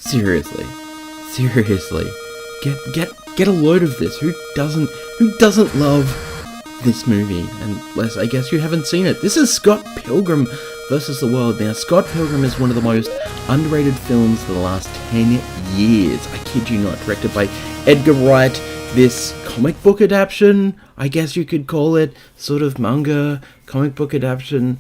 Seriously. Get a load of this. Who doesn't love this movie? Unless, I guess, you haven't seen it. This is Scott Pilgrim versus the World. Now, Scott Pilgrim is one of the most underrated films for the last 10 years. I kid you not. Directed by Edgar Wright. This comic book adaptation, I guess you could call it, sort of manga comic book adaptation,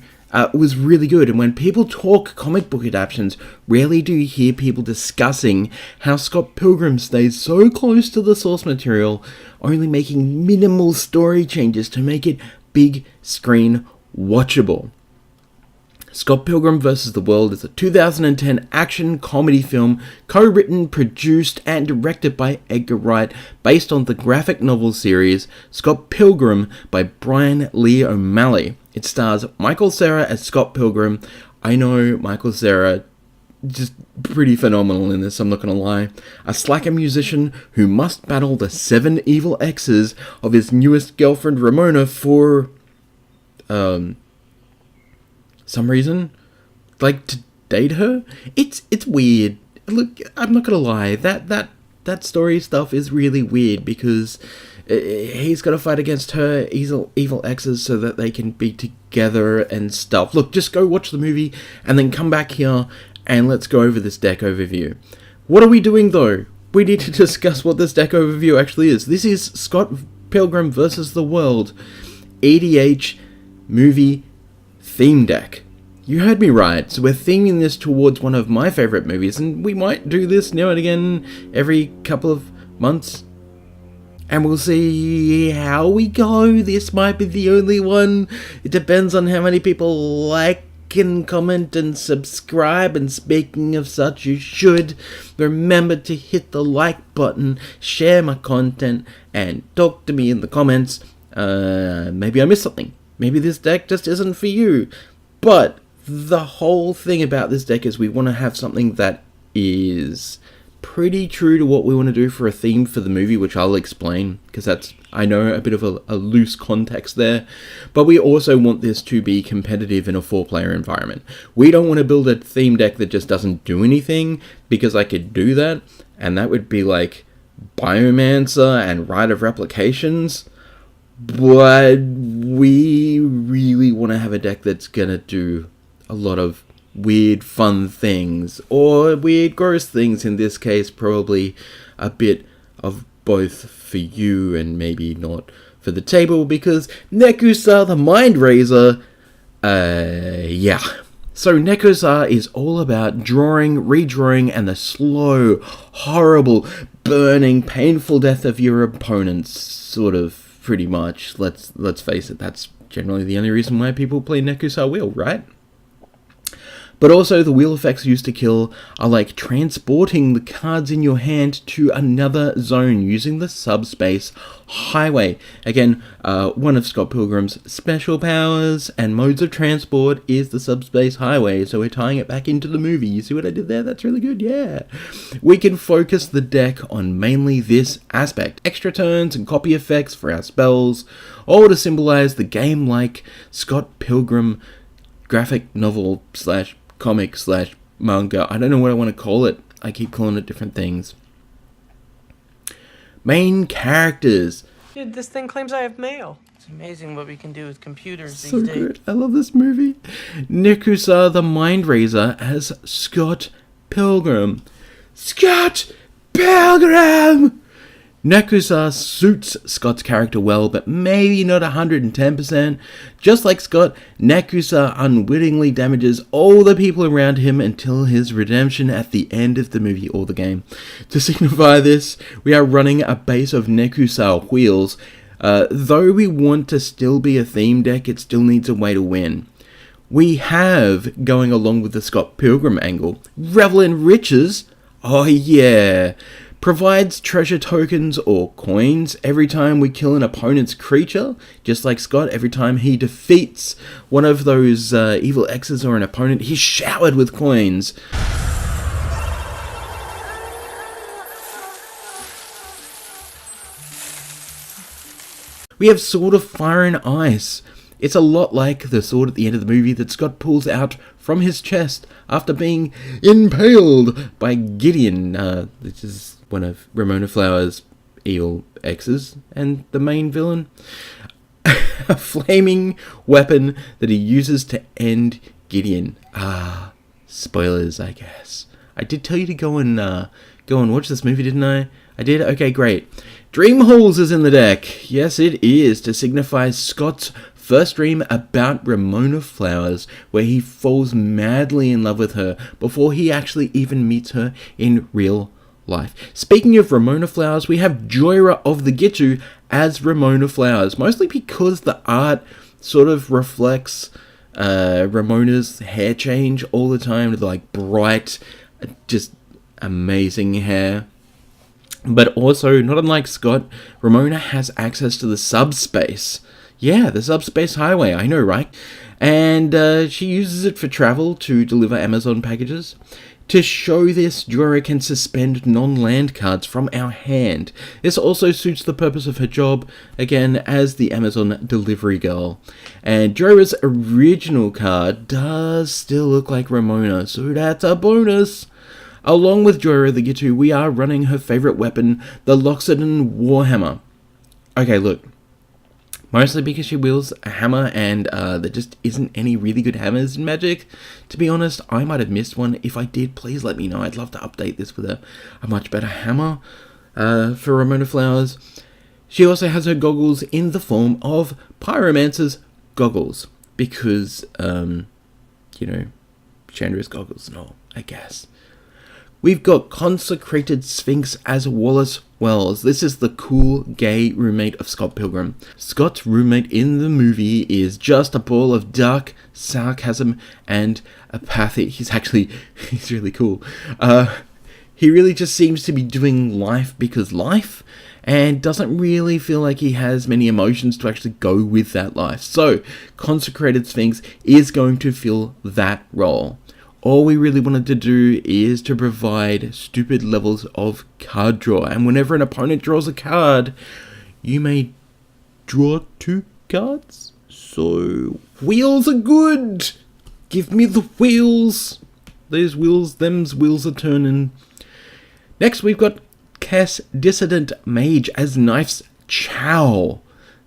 was really good. And when people talk comic book adaptations, rarely do you hear people discussing how Scott Pilgrim stays so close to the source material, only making minimal story changes to make it big screen watchable. Scott Pilgrim vs. the World is a 2010 action comedy film co-written, produced, and directed by Edgar Wright, based on the graphic novel series Scott Pilgrim by Bryan Lee O'Malley. It stars Michael Cera as Scott Pilgrim. I know Michael Cera, just pretty phenomenal in this, I'm not gonna lie. A slacker musician who must battle the 7 evil exes of his newest girlfriend Ramona for some reason, like, to date her. It's weird. Look, I'm not gonna lie, that story stuff is really weird, because he's got to fight against her evil exes so that they can be together and stuff. Look, just go watch the movie and then come back here and let's go over this deck overview. What are we doing though? We need to discuss what this deck overview actually is. This is Scott Pilgrim vs. the World EDH movie theme deck. You heard me right, so we're theming this towards one of my favourite movies, and we might do this now and again every couple of months, and we'll see how we go. This might be the only one. It depends on how many people like and comment and subscribe, and speaking of such, you should remember to hit the like button, share my content, and talk to me in the comments. Maybe I missed something. Maybe this deck just isn't for you. But the whole thing about this deck is we want to have something that is pretty true to what we want to do for a theme for the movie, which I'll explain, because that's, I know, a bit of a loose context there. But we also want this to be competitive in a 4-player environment. We don't want to build a theme deck that just doesn't do anything, because I could do that, and that would be like Biomancer and Rite of Replications. But we really want to have a deck that's gonna do a lot of weird fun things, or weird gross things. In this case, probably a bit of both for you and maybe not for the table, because Nekusar the Mind Razor, yeah. So Nekusar is all about drawing, redrawing, and the slow, horrible, burning, painful death of your opponents, sort of. Pretty much. Let's face it, that's generally the only reason why people play Nekusar Wheel, right? But also, the wheel effects used to kill are like transporting the cards in your hand to another zone using the subspace highway. Again, one of Scott Pilgrim's special powers and modes of transport is the subspace highway, so we're tying it back into the movie. You see what I did there? That's really good, yeah. We can focus the deck on mainly this aspect. Extra turns and copy effects for our spells, all to symbolize the game like Scott Pilgrim graphic novel slash comic slash manga. I don't know what I want to call it. I keep calling it different things. Main characters. Dude, this thing claims I have mail. It's amazing what we can do with computers So these days. good. I love this movie. Nekusar the Mind Razor as Scott Pilgrim. Scott Pilgrim! Nekusar suits Scott's character well, but maybe not 110%. Just like Scott, Nekusar unwittingly damages all the people around him until his redemption at the end of the movie or the game. To signify this, we are running a base of Nekusar wheels. Though we want to still be a theme deck, it still needs a way to win. We have, going along with the Scott Pilgrim angle, Revel in Riches. Oh yeah. Provides treasure tokens or coins every time we kill an opponent's creature, just like Scott. Every time he defeats one of those evil exes or an opponent, he's showered with coins. We have Sword of Fire and Ice. It's a lot like the sword at the end of the movie that Scott pulls out from his chest after being impaled by Gideon, which is one of Ramona Flower's evil exes, and the main villain. A flaming weapon that he uses to end Gideon. Spoilers, I guess. I did tell you to go and watch this movie, didn't I? I did? Okay, great. Dream Halls is in the deck. Yes, it is, to signify Scott's first dream about Ramona Flowers, where he falls madly in love with her before he actually even meets her in real life. Speaking of Ramona Flowers, we have Joyra of the Gitu as Ramona Flowers, mostly because the art sort of reflects Ramona's hair change all the time, with like bright, just amazing hair. But also, not unlike Scott, Ramona has access to the subspace. Yeah, the subspace highway, I know, right? And she uses it for travel to deliver Amazon packages. To show this, Joyra can suspend non-land cards from our hand. This also suits the purpose of her job, again, as the Amazon delivery girl. And Joyra's original card does still look like Ramona, so that's a bonus. Along with Joyra the Gitu, we are running her favourite weapon, the Loxodon Warhammer. Okay, look. Mostly because she wields a hammer and there just isn't any really good hammers in Magic. To be honest, I might have missed one. If I did, please let me know. I'd love to update this with a much better hammer for Ramona Flowers. She also has her goggles in the form of Pyromancer's goggles. Because, Chandra's goggles and all, I guess. We've got Consecrated Sphinx as Wallace Wells. This is the cool, gay roommate of Scott Pilgrim. Scott's roommate in the movie is just a ball of dark sarcasm and apathy. He's really cool. He really just seems to be doing life because life, and doesn't really feel like he has many emotions to actually go with that life. So, Consecrated Sphinx is going to fill that role. All we really wanted to do is to provide stupid levels of card draw. And whenever an opponent draws a card, you may draw 2 cards. So, wheels are good! Give me the wheels! Them's wheels are turning. Next, we've got Cass Dissident Mage as Knife's Chow.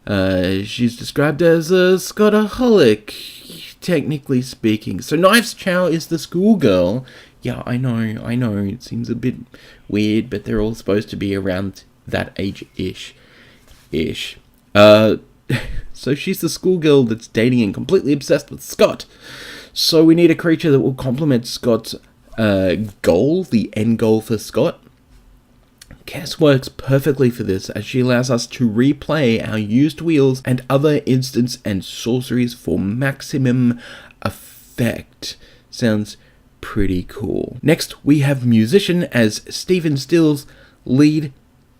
She's described as a Scottaholic, technically speaking. So Knife's Chow is the schoolgirl. Yeah, I know, it seems a bit weird, but they're all supposed to be around that age-ish. So she's the schoolgirl that's dating and completely obsessed with Scott. So we need a creature that will complement Scott's goal, the end goal for Scott. Cass works perfectly for this, as she allows us to replay our used wheels and other instants and sorceries for maximum effect. Sounds pretty cool. Next, we have Musician as Stephen Still's lead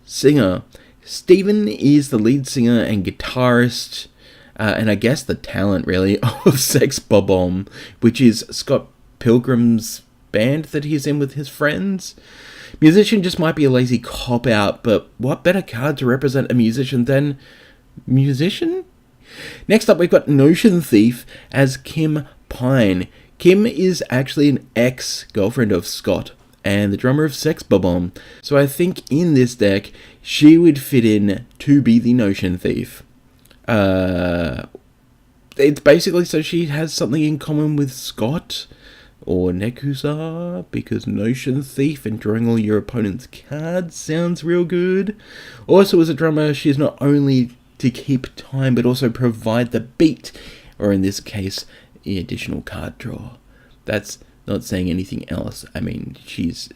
singer. Stephen is the lead singer and guitarist, and I guess the talent, really, of Sex Bob-omb, which is Scott Pilgrim's band that he's in with his friends. Musician just might be a lazy cop-out, but what better card to represent a musician than Musician? Next up, we've got Notion Thief as Kim Pine. Kim is actually an ex-girlfriend of Scott and the drummer of Sex Bob-omb, so I think in this deck, she would fit in to be the Notion Thief. It's basically so she has something in common with Scott or Nekusar, because Notion Thief and drawing all your opponent's cards sounds real good. Also, as a drummer, she's not only to keep time, but also provide the beat, or in this case, the additional card draw. That's not saying anything else. I mean, she's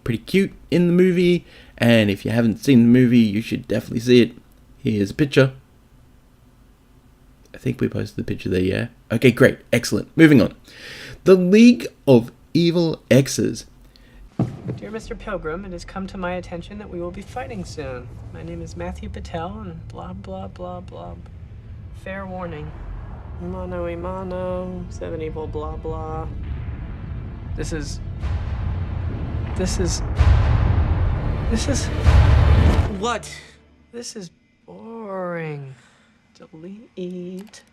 pretty cute in the movie, and if you haven't seen the movie, you should definitely see it. Here's a picture. I think we posted the picture there, yeah? Okay, great. Excellent. Moving on. The League of Evil Exes. Dear Mr. Pilgrim, it has come to my attention that we will be fighting soon. My name is Matthew Patel, and blah, blah, blah, blah. Fair warning. Mano, 7 evil, blah, blah. This is... What? This is boring. Delete.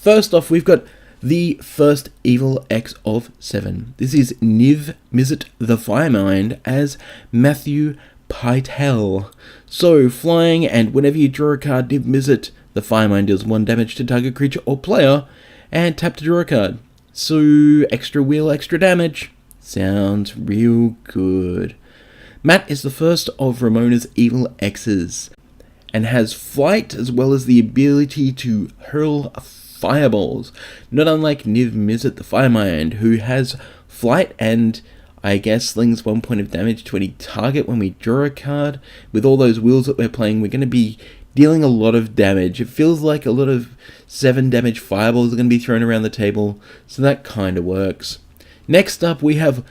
First off, we've got the first evil X of 7. This is Niv Mizzet the Firemind as Matthew Pytel. So, flying, and whenever you draw a card, Niv Mizzet the Firemind deals 1 damage to target creature or player, and tap to draw a card. So, extra wheel, extra damage. Sounds real good. Matt is the first of Ramona's evil Exes, and has flight as well as the ability to hurl fireballs, not unlike Niv Mizzet the Firemind, who has flight and, I guess, slings 1 point of damage to any target when we draw a card. With all those wheels that we're playing, we're going to be dealing a lot of damage. It feels like a lot of 7 damage fireballs are going to be thrown around the table, so that kind of works. Next up, we have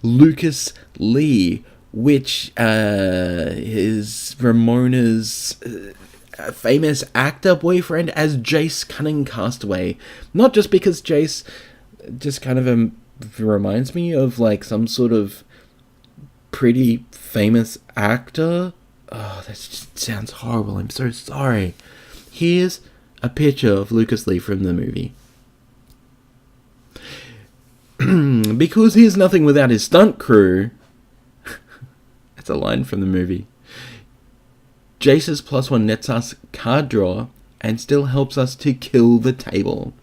Lucas Lee, which is Ramona's famous actor boyfriend as Jace Cunning Castaway. Not just because Jace just kind of reminds me of like some sort of pretty famous actor. Oh, that just sounds horrible. I'm so sorry. Here's a picture of Lucas Lee from the movie. Because he's nothing without his stunt crew. That's a line from the movie. Jace's +1 nets us card draw and still helps us to kill the table.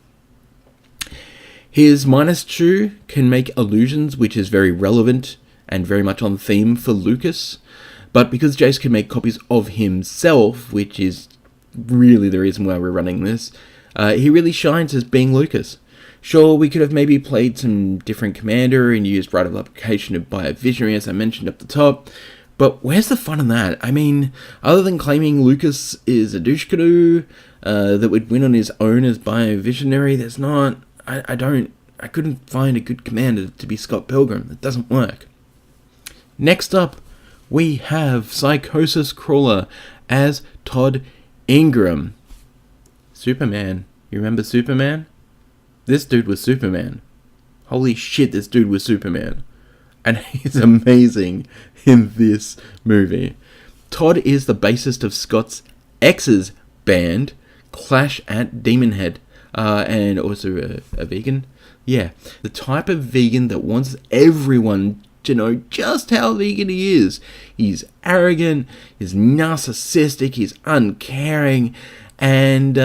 His -2 can make illusions, which is very relevant and very much on theme for Lucas. But because Jace can make copies of himself, which is really the reason why we're running this, he really shines as being Lucas. Sure, we could have maybe played some different commander and used right of application by a visionary, as I mentioned up the top, but where's the fun in that? I mean, other than claiming Lucas is a douche canoe that would win on his own as by a visionary, there's not... I couldn't find a good commander to be Scott Pilgrim. It doesn't work. Next up, we have Psychosis Crawler as Todd Ingram. Superman. You remember Superman? This dude was Superman. Holy shit, this dude was Superman. And he's amazing in this movie. Todd is the bassist of Scott's Exes band, Clash at Demon Head. And also a vegan. Yeah, the type of vegan that wants everyone to know just how vegan he is. He's arrogant, he's narcissistic, he's uncaring, and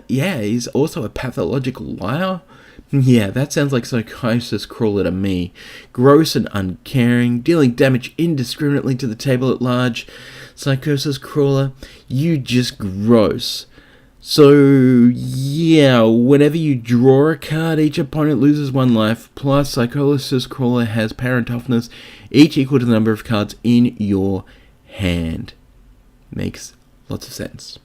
he's also a pathological liar. Yeah, that sounds like Psychosis Crawler to me. Gross and uncaring, dealing damage indiscriminately to the table at large. Psychosis Crawler, you just gross. So, yeah, whenever you draw a card, each opponent loses 1 life, plus Psychosis Crawler has power and toughness, each equal to the number of cards in your hand. Makes lots of sense.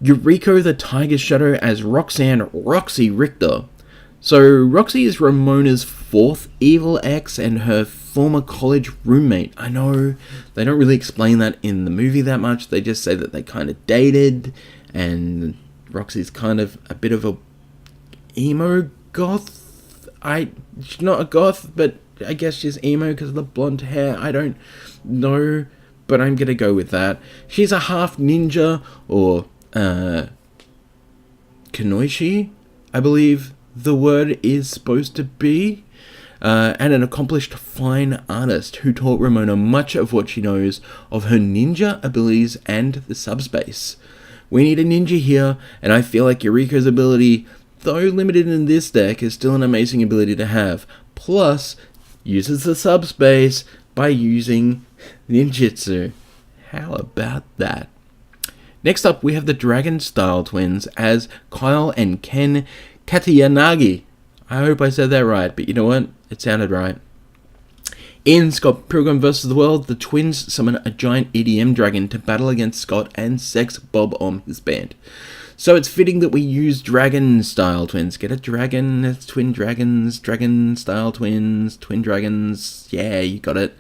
Yuriko the Tiger Shadow as Roxy Richter. So, Roxy is Ramona's 4th evil ex and her former college roommate. I know they don't really explain that in the movie that much. They just say that they kind of dated, and Roxy's kind of a bit of a emo goth. She's not a goth, but I guess she's emo because of the blonde hair. I don't know, but I'm gonna go with that. She's a half ninja, or Kanoishi, I believe the word is supposed to be, and an accomplished fine artist who taught Ramona much of what she knows of her ninja abilities and the subspace. We need a ninja here, and I feel like Yuriko's ability, though limited in this deck, is still an amazing ability to have. Plus, uses the subspace by using ninjutsu. How about that? Next up, we have the Dragon Style twins as Kyle and Ken Katayanagi. I hope I said that right, but you know what? It sounded right. In Scott Pilgrim vs. the World, the twins summon a giant EDM dragon to battle against Scott and Sex Bob on his band. So it's fitting that we use Dragon Style twins. Get a dragon, it's twin dragons, Dragon Style twins, twin dragons. Yeah, you got it.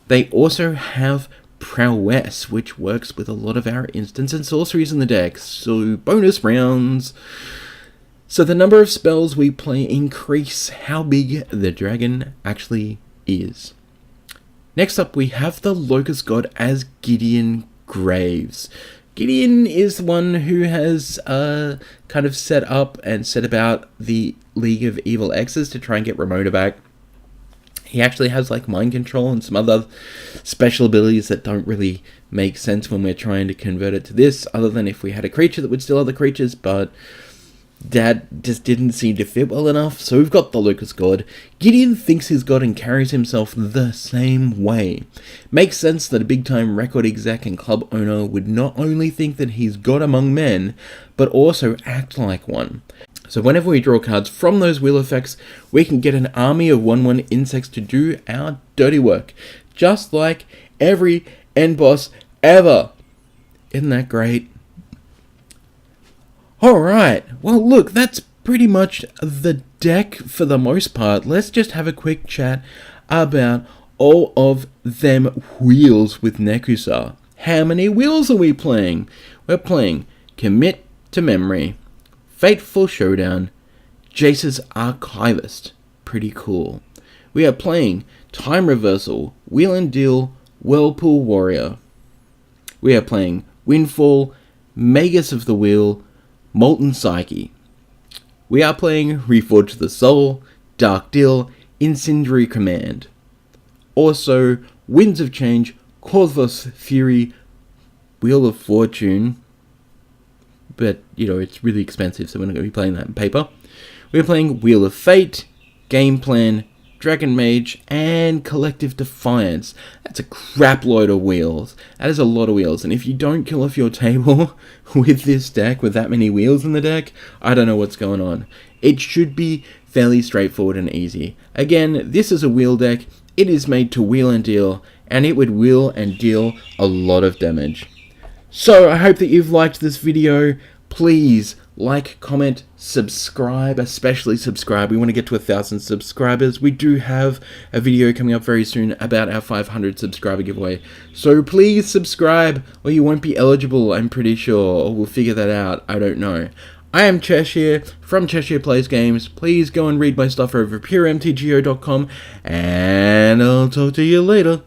They also have Prowess, which works with a lot of our instants and sorceries in the deck, so bonus rounds. So the number of spells we play increase how big the dragon actually is. Next up, we have the Locust God as Gideon Graves. Gideon is the one who has kind of set up and set about the League of Evil Exes to try and get Ramona back. He actually has like mind control and some other special abilities that don't really make sense when we're trying to convert it to this, other than if we had a creature that would steal other creatures, but that just didn't seem to fit well enough. So we've got the Lucas God. Gideon thinks he's God and carries himself the same way. Makes sense that a big-time record exec and club owner would not only think that he's God among men, but also act like one. So whenever we draw cards from those wheel effects, we can get an army of 1/1 insects to do our dirty work. Just like every end boss ever. Isn't that great? Alright, well look, that's pretty much the deck for the most part. Let's just have a quick chat about all of them wheels with Nekusar. How many wheels are we playing? We're playing Commit to Memory, Fateful Showdown, Jace's Archivist. Pretty cool. We are playing Time Reversal, Wheel and Deal, Whirlpool Warrior. We are playing Windfall, Magus of the Wheel, Molten Psyche. We are playing Reforge the Soul, Dark Deal, Incendiary Command. Also, Winds of Change, Corvus Fury, Wheel of Fortune. But, you know, it's really expensive, so we're not going to be playing that in paper. We're playing Wheel of Fate, Game Plan, Dragon Mage, and Collective Defiance. That's a crap load of wheels. That is a lot of wheels, and if you don't kill off your table with this deck, with that many wheels in the deck, I don't know what's going on. It should be fairly straightforward and easy. Again, this is a wheel deck. It is made to wheel and deal, and it would wheel and deal a lot of damage. So, I hope that you've liked this video. Please like, comment, subscribe, especially subscribe. We want to get to 1,000 subscribers. We do have a video coming up very soon about our 500 subscriber giveaway. So please subscribe or you won't be eligible, I'm pretty sure. Or we'll figure that out. I don't know. I am Cheshire from Cheshire Plays Games. Please go and read my stuff over puremtgo.com and I'll talk to you later.